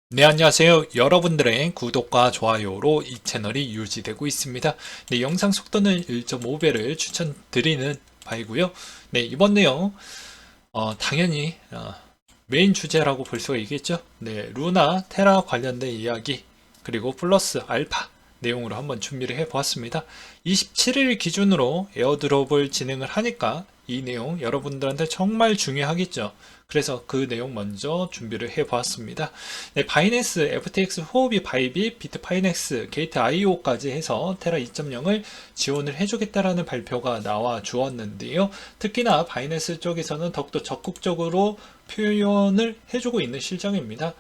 네, 안녕하세요. 여러분들의 구독과 좋아요로 이 채널이 유지되고 있습니다. 네, 영상 속도는 1.5배를 추천드리는 바이고요. 네, 이번 내용 당연히 메인 주제라고 볼 수가 있겠죠. 네, 루나, 테라 관련된 이야기 그리고 플러스 알파 내용으로 한번 준비를 해 보았습니다. 27일 기준으로 에어드롭을 진행을 하니까 이 내용 여러분들한테 정말 중요하겠죠. 그래서 그 내용 먼저 준비를 해 보았습니다. 네, 바이낸스, FTX, 후오비, 바이빗, 비트파이넥스, 게이트 IO까지 해서 테라 2.0을 지원을 해주겠다라는 발표가 나와 주었는데요. 특히나 바이낸스 쪽에서는 더욱더 적극적으로 표현을 해주고 있는 실정입니다.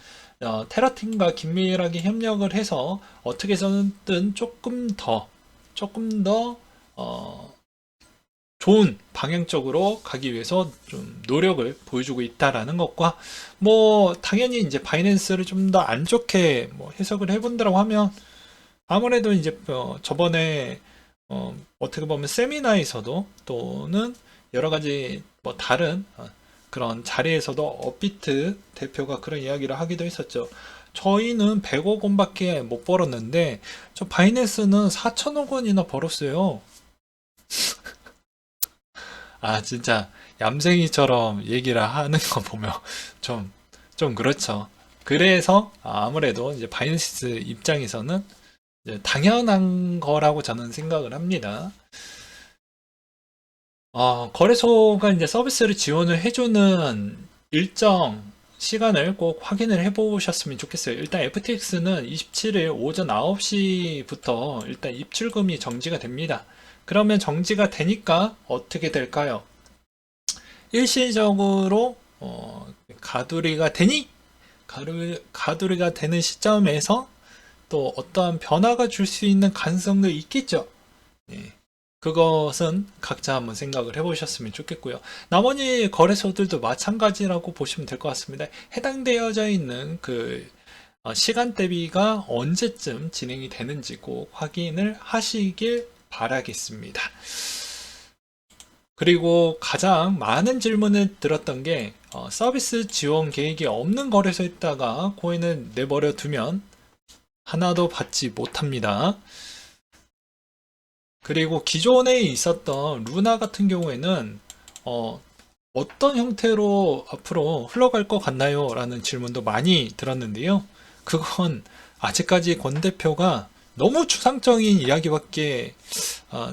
테라팀과 긴밀하게 협력을 해서 어떻게 해서든 조금 더 좋은 방향 쪽으로 가기 위해서 좀 노력을 보여주고 있다라는 것과 뭐 당연히 이제 바이낸스를 좀 더 안 좋게 뭐 해석을 해본다고 하면 아무래도 이제 저번에 어떻게 보면 세미나에서도 또는 여러 가지 뭐 다른 그런 자리에서도 업비트 대표가 그런 이야기를 하기도 했었죠. 저희는 100억 원밖에 못 벌었는데 저 바이낸스는 4천억 원이나 벌었어요. 아, 진짜 얌생이처럼 얘기를 하는 거 보면 좀, 좀 그렇죠. 그래서 아무래도 이제 바이낸스 입장에서는 이제 당연한 거라고 저는 생각을 합니다. 거래소가 이제 서비스를 지원을 해주는 일정 시간을 꼭 확인을 해보셨으면 좋겠어요. 일단 FTX는 27일 오전 9시부터 일단 입출금이 정지가 됩니다. 그러면 정지가 되니까 어떻게 될까요? 일시적으로 가두리가 되니 가두리가 되는 시점에서 또 어떠한 변화가 줄 수 있는 가능성도 있겠죠. 예. 그것은 각자 한번 생각을 해보셨으면 좋겠고요. 나머지 거래소들도 마찬가지라고 보시면 될 것 같습니다. 해당되어져 있는 그 시간 대비가 언제쯤 진행이 되는지 꼭 확인을 하시길 바라겠습니다. 그리고 가장 많은 질문을 들었던 게 서비스 지원 계획이 없는 거래소에다가 코인을 내버려 두면 하나도 받지 못합니다. 그리고 기존에 있었던 루나 같은 경우에는 어떤 형태로 앞으로 흘러갈 것 같나요? 라는 질문도 많이 들었는데요. 그건 아직까지 권 대표가 너무 추상적인 이야기밖에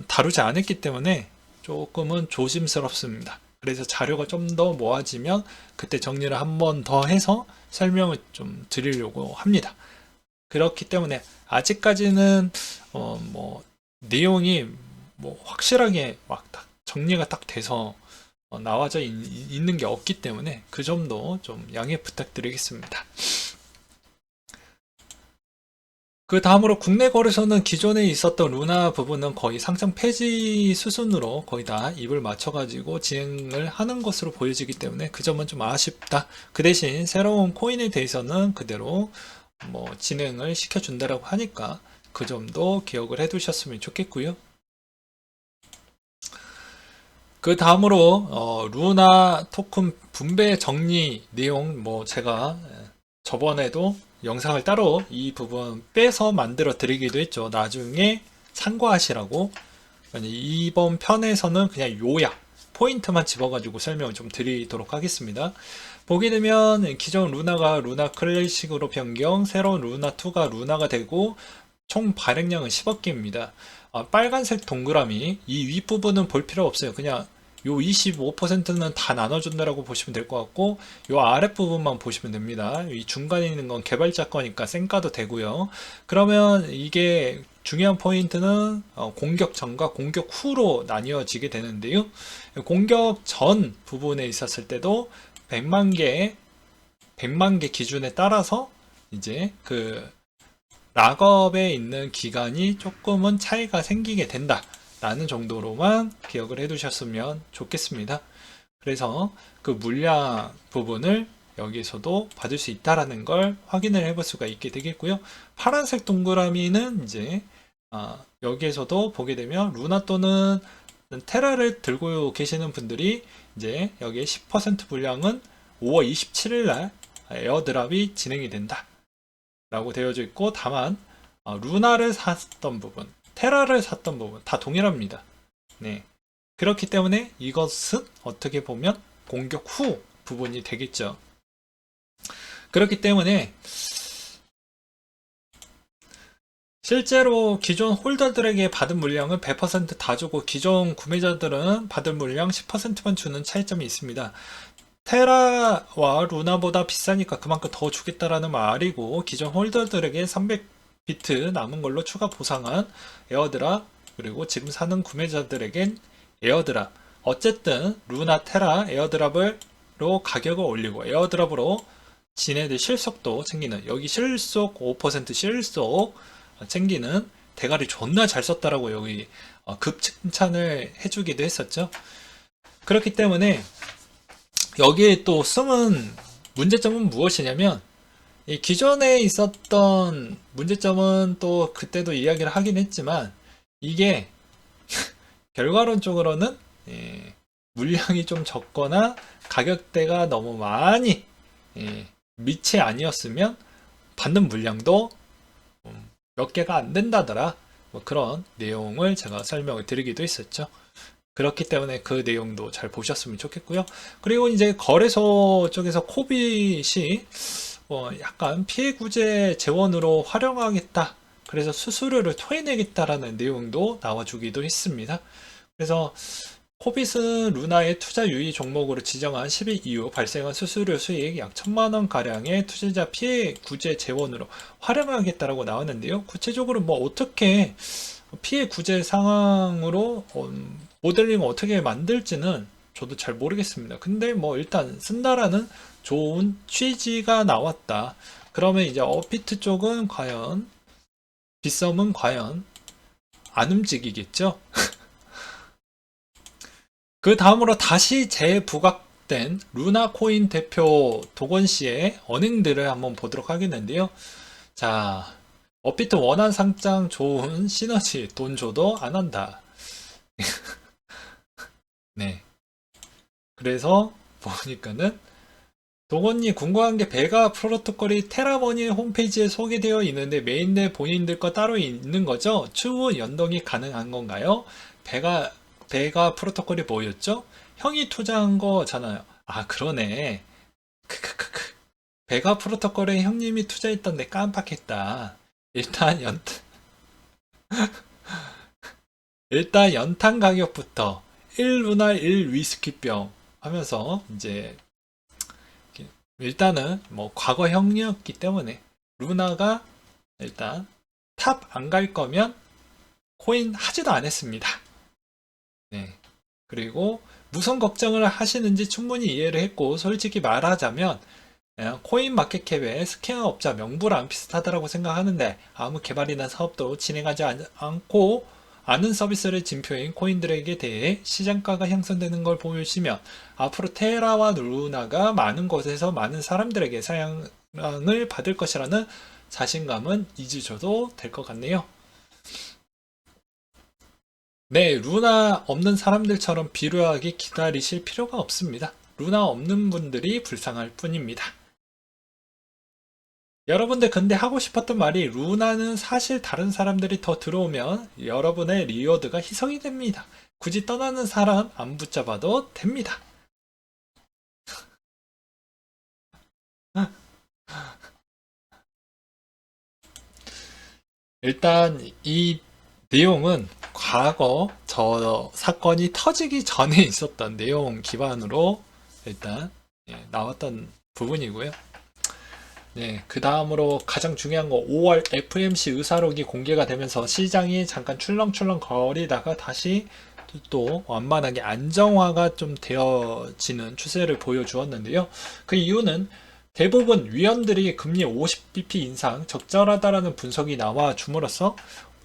다루지 않았기 때문에 조금은 조심스럽습니다. 그래서 자료가 좀 더 모아지면 그때 정리를 한번 더 해서 설명을 좀 드리려고 합니다. 그렇기 때문에 아직까지는 뭐 내용이 뭐 확실하게 막 딱 정리가 딱 돼서 나와져 있는 게 없기 때문에 그 점도 좀 양해 부탁드리겠습니다. 그 다음으로 국내 거래소는 기존에 있었던 루나 부분은 거의 상장 폐지 수순으로 거의 다 입을 맞춰가지고 진행을 하는 것으로 보여지기 때문에 그 점은 좀 아쉽다. 그 대신 새로운 코인에 대해서는 그대로 뭐 진행을 시켜준다라고 하니까 그 점도 기억을 해두셨으면 좋겠고요. 그 다음으로 루나 토큰 분배 정리 내용 뭐 제가 저번에도 영상을 따로 이 부분 빼서 만들어 드리기도 했죠. 나중에 참고하시라고. 이번 편에서는 그냥 요약 포인트만 집어가지고 설명을 좀 드리도록 하겠습니다. 보게 되면 기존 루나가 루나 클래식으로 변경, 새로운 루나2가 루나가 되고 총 발행량은 10억 개입니다. 빨간색 동그라미 이 윗부분은 볼 필요 없어요. 그냥 요 25%는 다 나눠준다라고 보시면 될 것 같고 요 아랫부분만 보시면 됩니다. 이 중간에 있는 건 개발자 거니까 쌩까도 되고요. 그러면 이게 중요한 포인트는 공격 전과 공격 후로 나뉘어지게 되는데요. 공격 전 부분에 있었을 때도 100만 개 기준에 따라서 이제 그 락업에 있는 기간이 조금은 차이가 생기게 된다. 라는 정도로만 기억을 해 두셨으면 좋겠습니다. 그래서 그 물량 부분을 여기서도 받을 수 있다라는 걸 확인을 해볼 수가 있게 되겠고요. 파란색 동그라미는 이제 여기에서도 보게 되면 루나 또는 테라를 들고 계시는 분들이 이제 여기에 10% 물량은 5월 27일 날 에어드랍이 진행이 된다. 라고 되어져 있고, 다만 루나를 샀던 부분, 테라를 샀던 부분 다 동일합니다. 네. 그렇기 때문에 이것은 어떻게 보면 공격 후 부분이 되겠죠. 그렇기 때문에 실제로 기존 홀더들에게 받은 물량은 100%다 주고 기존 구매자들은 받을 물량 10%만 주는 차이점이 있습니다. 테라와 루나보다 비싸니까 그만큼 더 주겠다라는 말이고, 기존 홀더들에게 300비트 남은 걸로 추가 보상한 에어드랍, 그리고 지금 사는 구매자들에겐 에어드랍, 어쨌든 루나 테라 에어드랍으로 가격을 올리고 에어드랍으로 지네들 실속도 챙기는, 여기 실속 5% 실속 챙기는, 대가리 존나 잘 썼다라고 여기 급 칭찬을 해주기도 했었죠. 그렇기 때문에 여기에 또 숨은 문제점은 무엇이냐면, 이 기존에 있었던 문제점은 또 그때도 이야기를 하긴 했지만, 이게 결과론적으로는 물량이 좀 적거나 가격대가 너무 많이 밑이 아니었으면 받는 물량도 몇 개가 안 된다더라, 뭐 그런 내용을 제가 설명을 드리기도 했었죠. 그렇기 때문에 그 내용도 잘 보셨으면 좋겠고요. 그리고 이제 거래소 쪽에서 코빗이 약간 피해 구제 재원으로 활용하겠다, 그래서 수수료를 토해내겠다라는 내용도 나와주기도 했습니다. 그래서 코빗은 루나의 투자 유의 종목으로 지정한 10일 이후 발생한 수수료 수익 약 1000만원 가량의 투자자 피해 구제 재원으로 활용하겠다라고 나왔는데요. 구체적으로 뭐 어떻게 피해 구제 상황으로 모델링 어떻게 만들지는 저도 잘 모르겠습니다. 근데 뭐 일단 쓴다라는 좋은 취지가 나왔다. 그러면 이제 업비트 쪽은 과연, 빗썸은 과연 안 움직이겠죠? 그 다음으로 다시 재부각된 루나코인 대표 도건 씨의 언행들을 한번 보도록 하겠는데요. 자, 업비트 원한 상장 좋은 시너지, 돈 줘도 안 한다. 네. 그래서 보니까는 도건이 궁금한 게, 베가 프로토콜이 테라머니 홈페이지에 소개되어 있는데 메인넷 본인들 거 따로 있는 거죠? 추후 연동이 가능한 건가요? 베가 프로토콜이 뭐였죠? 형이 투자한 거잖아요. 아, 그러네. 크크크크. 베가 프로토콜에 형님이 투자했던데 깜빡했다. 일단 일단 연탄 가격부터 1루나 1 위스키병 하면서 이제 일단은 뭐 과거 형이었기 때문에 루나가 일단 탑 안 갈 거면 코인 하지도 않았습니다. 네. 그리고 무슨 걱정을 하시는지 충분히 이해를 했고, 솔직히 말하자면 코인 마켓캡의 스캐너 업자 명부랑 비슷하다고 생각하는데, 아무 개발이나 사업도 진행하지 않고 아는 서비스를 진표인 코인들에게 대해 시장가가 형성되는 걸 보시면 앞으로 테라와 루나가 많은 곳에서 많은 사람들에게 사양을 받을 것이라는 자신감은 잊으셔도 될 것 같네요. 네, 루나 없는 사람들처럼 비루하게 기다리실 필요가 없습니다. 루나 없는 분들이 불쌍할 뿐입니다. 여러분들 근데 하고 싶었던 말이, 루나는 사실 다른 사람들이 더 들어오면 여러분의 리워드가 희석이 됩니다. 굳이 떠나는 사람 안 붙잡아도 됩니다. 일단 이 내용은 과거 저 사건이 터지기 전에 있었던 내용 기반으로 일단 나왔던 부분이고요. 네, 그 다음으로 가장 중요한 거, 5월 FMC 의사록이 공개가 되면서 시장이 잠깐 출렁출렁 거리다가 다시 또 완만하게 안정화가 좀 되어지는 추세를 보여주었는데요. 그 이유는 대부분 위원들이 금리 50bp 인상 적절하다라는 분석이 나와 줌으로써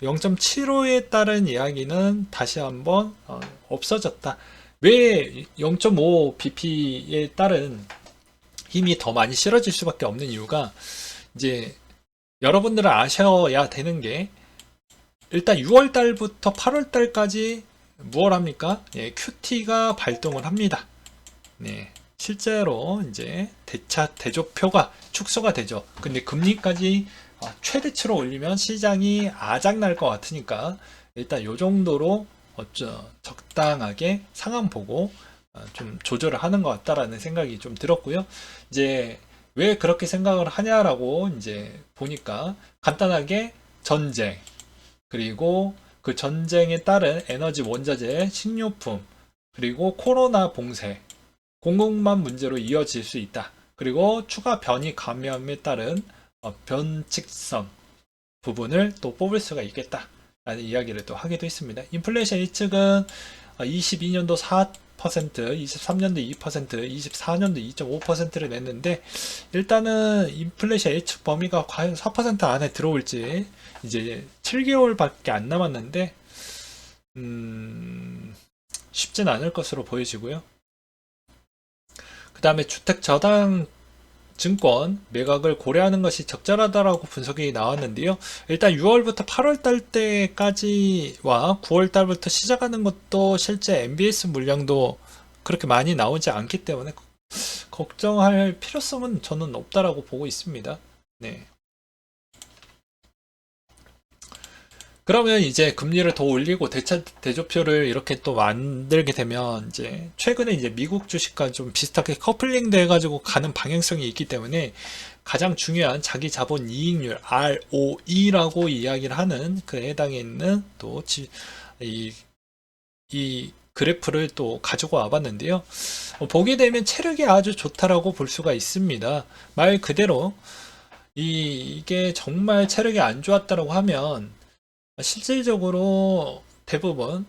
0.75에 따른 이야기는 다시 한번 없어졌다. 왜 0.5bp에 따른 힘이 더 많이 실어질 수밖에 없는 이유가, 이제 여러분들은 아셔야 되는 게, 일단 6월 달부터 8월 달까지 무엇 합니까? QT가 발동을 합니다. 네. 실제로 이제 대조표가 축소가 되죠. 근데 금리까지 최대치로 올리면 시장이 아작날 것 같으니까 일단 요 정도로 적당하게 상황 보고 좀 조절을 하는 것 같다라는 생각이 좀 들었고요. 이제 왜 그렇게 생각을 하냐라고 이제 보니까 간단하게 전쟁, 그리고 그 전쟁에 따른 에너지 원자재, 식료품, 그리고 코로나 봉쇄, 공급망 문제로 이어질 수 있다. 그리고 추가 변이 감염에 따른 변칙성 부분을 또 뽑을 수가 있겠다. 라는 이야기를 또 하기도 했습니다. 인플레이션 예측은 22년도 4%, 23년도 2%, 24년도 2.5%를 냈는데 일단은 인플레이션 예측 범위가 과연 4% 안에 들어올지 이제 7개월밖에 안 남았는데 쉽진 않을 것으로 보여지고요. 그 다음에 주택 저당 증권 매각을 고려하는 것이 적절하다라고 분석이 나왔는데요. 일단 6월부터 8월 달 때까지와 9월 달부터 시작하는 것도 실제 MBS 물량도 그렇게 많이 나오지 않기 때문에 걱정할 필요성은 저는 없다라고 보고 있습니다. 네. 그러면 이제 금리를 더 올리고 대조표를 이렇게 또 만들게 되면 이제 최근에 이제 미국 주식과 좀 비슷하게 커플링 돼가지고 가는 방향성이 있기 때문에 가장 중요한 자기 자본 이익률 ROE라고 이야기를 하는 그 해당에 있는 또 이 그래프를 또 가지고 와봤는데요. 보게 되면 체력이 아주 좋다라고 볼 수가 있습니다. 말 그대로 이게 정말 체력이 안 좋았다라고 하면 실질적으로 대부분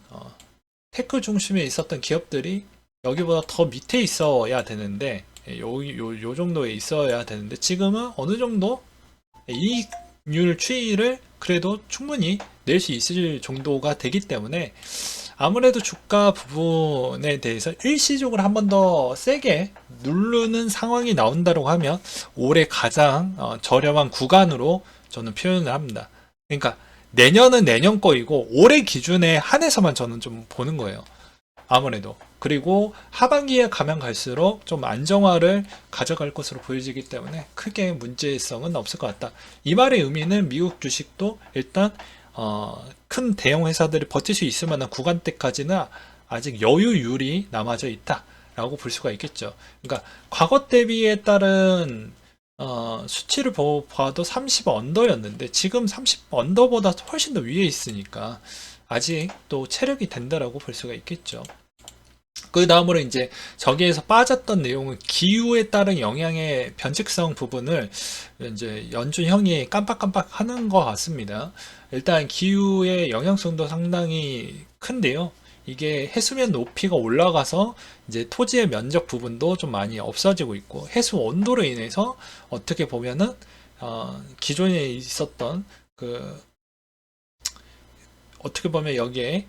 테크 중심에 있었던 기업들이 여기보다 더 밑에 있어야 되는데 요 정도에 있어야 되는데 지금은 어느 정도 이익률 추이를 그래도 충분히 낼 수 있을 정도가 되기 때문에 아무래도 주가 부분에 대해서 일시적으로 한 번 더 세게 누르는 상황이 나온다고 하면 올해 가장 저렴한 구간으로 저는 표현을 합니다. 그러니까 내년은 내년 거이고 올해 기준에 한해서만 저는 좀 보는 거예요. 아무래도. 그리고 하반기에 가면 갈수록 좀 안정화를 가져갈 것으로 보여지기 때문에 크게 문제성은 없을 것 같다. 이 말의 의미는 미국 주식도 일단 큰 대형 회사들이 버틸 수 있을 만한 구간대까지는 아직 여유율이 남아져 있다 라고 볼 수가 있겠죠. 그러니까 과거 대비에 따른 수치를 봐도 30 언더였는데 지금 30 언더보다 훨씬 더 위에 있으니까 아직 또 체력이 된다라고 볼 수가 있겠죠. 그 다음으로 이제 저기에서 빠졌던 내용은 기후에 따른 영향의 변칙성 부분을 이제 연준 형이 깜빡깜빡 하는 것 같습니다. 일단 기후의 영향성도 상당히 큰데요. 이게 해수면 높이가 올라가서 이제 토지의 면적 부분도 좀 많이 없어지고 있고 해수 온도로 인해서 어떻게 보면은 기존에 있었던 그 어떻게 보면 여기에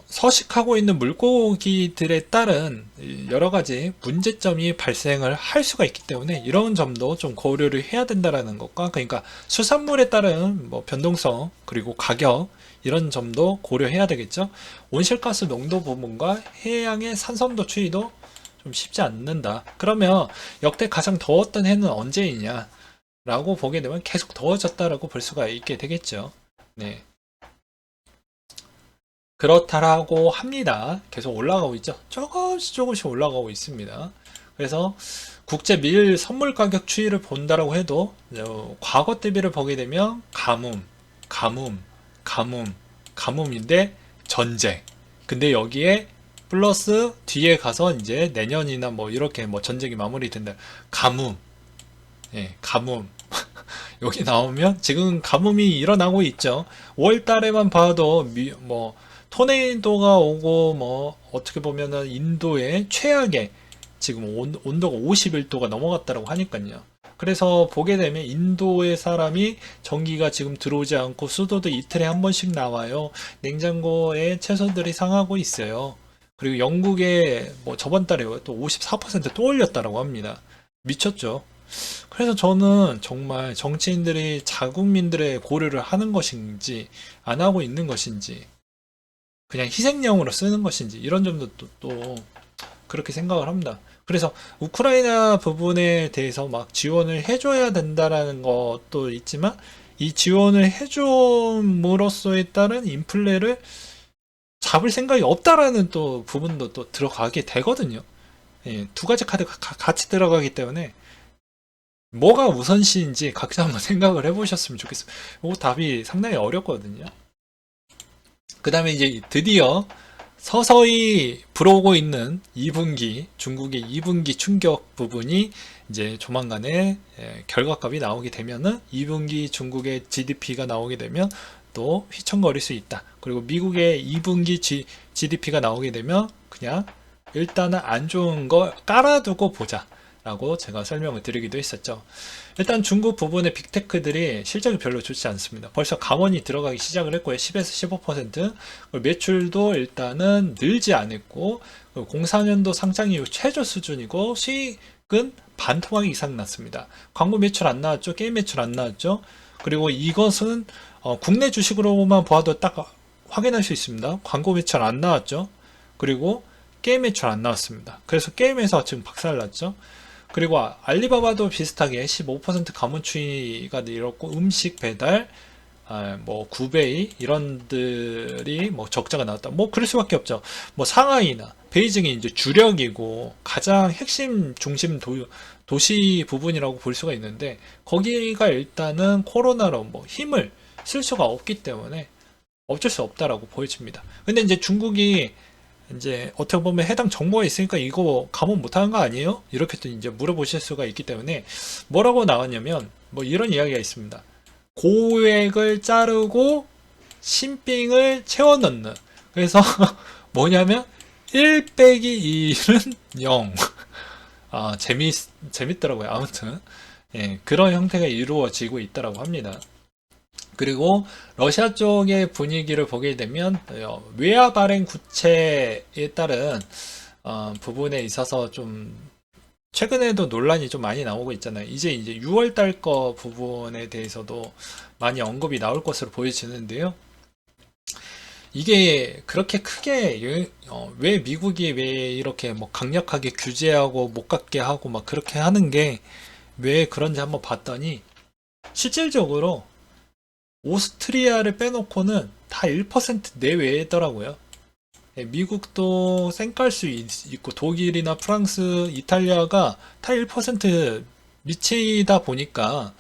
서식하고 있는 물고기들에 따른 여러 가지 문제점이 발생을 할 수가 있기 때문에 이런 점도 좀 고려를 해야 된다라는 것과 그러니까 수산물에 따른 뭐 변동성 그리고 가격 이런 점도 고려해야 되겠죠. 온실가스 농도 부분과 해양의 산성도 추이도 좀 쉽지 않는다. 그러면 역대 가장 더웠던 해는 언제이냐 라고 보게 되면 계속 더워졌다라고 볼 수가 있게 되겠죠. 네. 그렇다라고 합니다. 계속 올라가고 있죠. 조금씩 올라가고 있습니다. 그래서 국제 밀 선물 가격 추이를 본다라고 해도 과거 대비를 보게 되면 가뭄인데 전쟁. 근데 여기에 플러스 뒤에 가서 이제 내년이나 뭐 이렇게 뭐 전쟁이 마무리된다. 가뭄. 예, 가뭄. 여기 나오면 지금 가뭄이 일어나고 있죠. 5월 달에만 봐도 뭐 토네이도가 오고 뭐 어떻게 보면은 인도의 최악의 지금 온도가 51도가 넘어갔다고 하니까요. 그래서 보게 되면 인도의 사람이 전기가 지금 들어오지 않고 수도도 이틀에 한 번씩 나와요. 냉장고에 채소들이 상하고 있어요. 그리고 영국에 뭐 저번 달에 또 54%또 올렸다고 합니다. 미쳤죠. 그래서 저는 정말 정치인들이 자국민들의 고려를 하는 것인지 안 하고 있는 것인지 그냥 희생양으로 쓰는 것인지 이런 점도 또 그렇게 생각을 합니다. 그래서 우크라이나 부분에 대해서 막 지원을 해줘야 된다라는 것도 있지만 이 지원을 해줌으로써에 따른 인플레를 잡을 생각이 없다라는 또 부분도 또 들어가게 되거든요. 예, 두 가지 카드가 같이 들어가기 때문에 뭐가 우선시인지 각자 한번 생각을 해보셨으면 좋겠습니다. 이 답이 상당히 어렵거든요. 그 다음에 이제 드디어 서서히 불어오고 있는 2분기, 중국의 2분기 충격 부분이 이제 조만간에 결과값이 나오게 되면은 2분기 중국의 GDP가 나오게 되면 또 휘청거릴 수 있다. 그리고 미국의 2분기 GDP가 나오게 되면 그냥 일단은 안 좋은 거 깔아두고 보자 라고 제가 설명을 드리기도 했었죠. 일단 중국 부분의 빅테크들이 실적이 별로 좋지 않습니다. 벌써 감원이 들어가기 시작을 했고요. 10에서 15%. 매출도 일단은 늘지 않았고 공사년도 상장 이후 최저 수준이고 수익은 반토막 이상 났습니다. 광고 매출 안 나왔죠. 게임 매출 안 나왔죠. 그리고 이것은 국내 주식으로만 보아도 딱 확인할 수 있습니다. 광고 매출 안 나왔죠. 그리고 게임 매출 안 나왔습니다. 그래서 게임에서 지금 박살났죠. 그리고 알리바바도 비슷하게 15% 가문 추이가 늘었고 음식 배달, 뭐 구베이 이런들이 뭐 적자가 나왔다. 뭐 그럴 수밖에 없죠. 뭐 상하이나 베이징이 이제 주력이고 가장 핵심 중심 도시 부분이라고 볼 수가 있는데 거기가 일단은 코로나로 뭐 힘을 쓸 수가 없기 때문에 어쩔 수 없다라고 보여집니다. 근데 이제 중국이 이제 어떻게 보면 해당 정보가 있으니까 이거 감원 못하는 거 아니에요? 이렇게 또 이제 물어보실 수가 있기 때문에 뭐라고 나왔냐면 뭐 이런 이야기가 있습니다. 고액을 자르고 신빙을 채워 넣는. 그래서 뭐냐면 1 빼기 1은 0. 재밌더라고요. 아무튼 예, 그런 형태가 이루어지고 있다라고 합니다. 그리고 러시아 쪽의 분위기를 보게 되면 외화 발행 구체에 따른 부분에 있어서 좀 최근에도 논란이 좀 많이 나오고 있잖아요. 이제 6월 달 거 부분에 대해서도 많이 언급이 나올 것으로 보여지는데요. 이게 그렇게 크게 왜 미국이 왜 이렇게 뭐 강력하게 규제하고 못 갖게 하고 막 그렇게 하는 게 왜 그런지 한번 봤더니 실질적으로 오스트리아를 빼놓고는 다 1% 내외더라고요. 미국도 쌩깔 수 있고 독일이나 프랑스, 이탈리아가 다 1% 미치다 보니까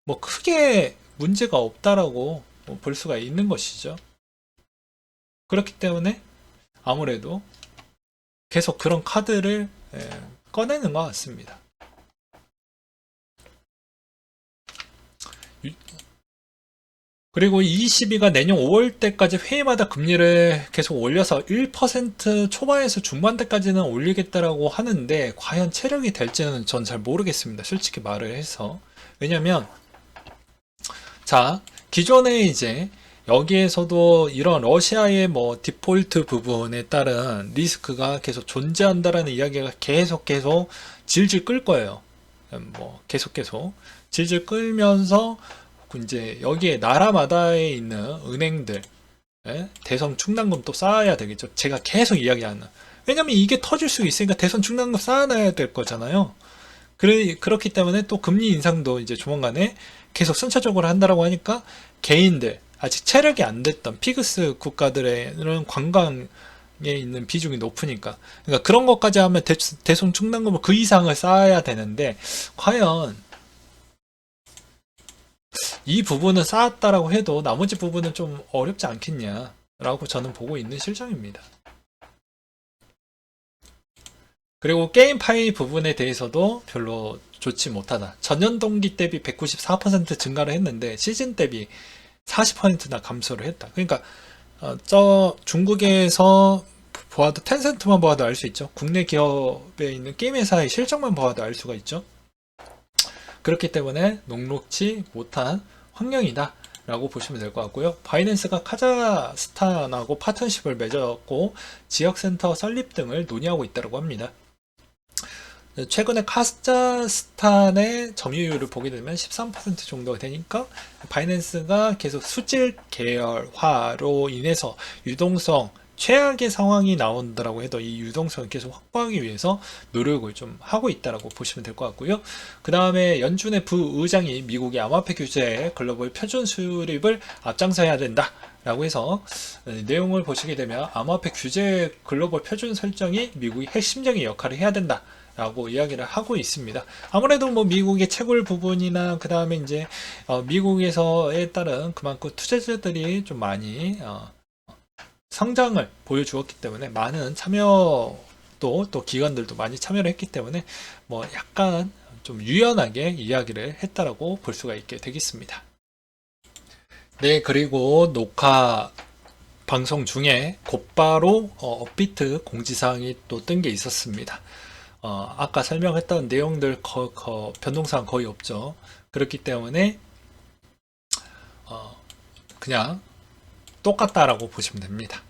뭐 크게 문제가 없다라고 볼 수가 있는 것이죠. 그렇기 때문에 아무래도 계속 그런 카드를 꺼내는 것 같습니다. 그리고 ECB가 내년 5월 때까지 회의마다 금리를 계속 올려서 1% 초반에서 중반대까지는 올리겠다라고 하는데 과연 체력이 될지는 전 잘 모르겠습니다. 솔직히 말을 해서. 왜냐면 자, 기존에 이제 여기에서도 이런 러시아의 뭐 디폴트 부분에 따른 리스크가 계속 존재한다라는 이야기가 계속 질질 끌 거예요. 뭐 계속 질질 끌면서 이제 여기에 나라마다에 있는 은행들 대선 충당금 또 쌓아야 되겠죠. 제가 계속 이야기하는. 왜냐면 이게 터질 수 있으니까 대선 충당금 쌓아놔야 될 거잖아요. 그렇기 때문에 또 금리 인상도 이제 조만간에 계속 순차적으로 한다라고 하니까 개인들 아직 체력이 안 됐던 피그스 국가들에는 관광에 있는 비중이 높으니까 그러니까 그런 것까지 하면 대선 충당금을 그 이상을 쌓아야 되는데 과연 이 부분은 쌓았다라고 해도 나머지 부분은 좀 어렵지 않겠냐라고 저는 보고 있는 실정입니다. 그리고 게임 파이 부분에 대해서도 별로 좋지 못하다. 전년 동기 대비 194% 증가를 했는데 시즌 대비 40%나 감소를 했다. 그러니까 저 중국에서 보아도 텐센트만 보아도 알 수 있죠. 국내 기업에 있는 게임 회사의 실적만 보아도 알 수가 있죠. 그렇기 때문에 녹록지 못한 환경이다 라고 보시면 될 것 같고요. 바이낸스가 카자흐스탄하고 파트너십을 맺었고 지역센터 설립 등을 논의하고 있다고 합니다. 최근에 카자흐스탄의 점유율을 보게 되면 13% 정도가 되니까 바이낸스가 계속 수질 계열화로 인해서 유동성 최악의 상황이 나온다라고 해도 이 유동성을 계속 확보하기 위해서 노력을 좀 하고 있다라고 보시면 될 것 같고요. 그 다음에 연준의 부의장이 미국의 암호화폐 규제에 글로벌 표준 수립을 앞장서야 된다 라고 해서 내용을 보시게 되면 암호화폐 규제 글로벌 표준 설정이 미국이 핵심적인 역할을 해야 된다 라고 이야기를 하고 있습니다. 아무래도 뭐 미국의 채굴 부분이나 그 다음에 이제 미국에서에 따른 그만큼 투자자들이 좀 많이 성장을 보여주었기 때문에 많은 참여도 또 기관들도 많이 참여를 했기 때문에 뭐 약간 좀 유연하게 이야기를 했다라고 볼 수가 있게 되겠습니다. 네, 그리고 녹화 방송 중에 곧바로 업비트 공지사항이 또 뜬 게 있었습니다. 아까 설명했던 내용들 변동사항 거의 없죠. 그렇기 때문에 그냥 똑같다라고 보시면 됩니다.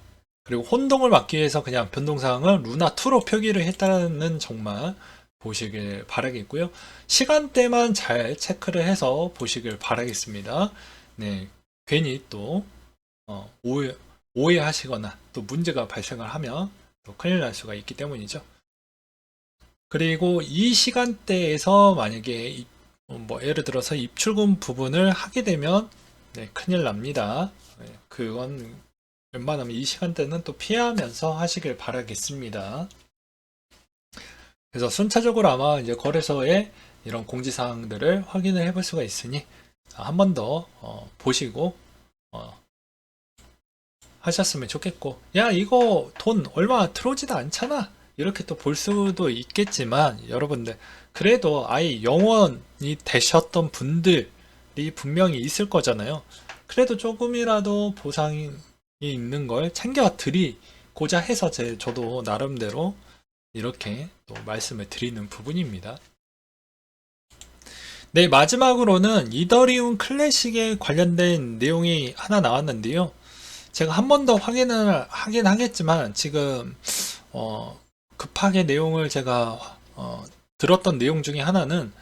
그리고 혼동을 막기 위해서 그냥 변동사항을 루나2로 표기를 했다는 정말 보시길 바라겠고요. 시간대만 잘 체크를 해서 보시길 바라겠습니다. 네, 괜히 또 오해하시거나 또 문제가 발생을 하면 또 큰일 날 수가 있기 때문이죠. 그리고 이 시간대에서 만약에 뭐 예를 들어서 입출금 부분을 하게 되면 네, 큰일 납니다. 네, 그건 웬만하면 이 시간대는 또 피하면서 하시길 바라겠습니다. 그래서 순차적으로 아마 이제 거래소에 이런 공지사항들을 확인을 해볼 수가 있으니 한 번 더 보시고 하셨으면 좋겠고, 야 이거 돈 얼마 들어오지도 않잖아 이렇게 또 볼 수도 있겠지만, 여러분들 그래도 아예 영원이 되셨던 분들이 분명히 있을 거잖아요. 그래도 조금이라도 보상이 있는 걸 챙겨 드리고자 해서 저도 나름대로 이렇게 또 말씀을 드리는 부분입니다. 네, 마지막으로는 이더리움 클래식에 관련된 내용이 하나 나왔는데요. 제가 한 번 더 확인을 하긴 하겠지만 지금 급하게 내용을 제가 들었던 내용 중에 하나는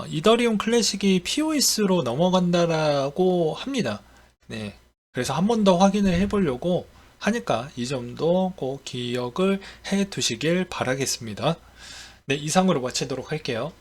이더리움 클래식이 POS로 넘어간다라고 합니다. 네, 그래서 한 번 더 확인을 해보려고 하니까 이 점도 꼭 기억을 해 두시길 바라겠습니다. 네, 이상으로 마치도록 할게요.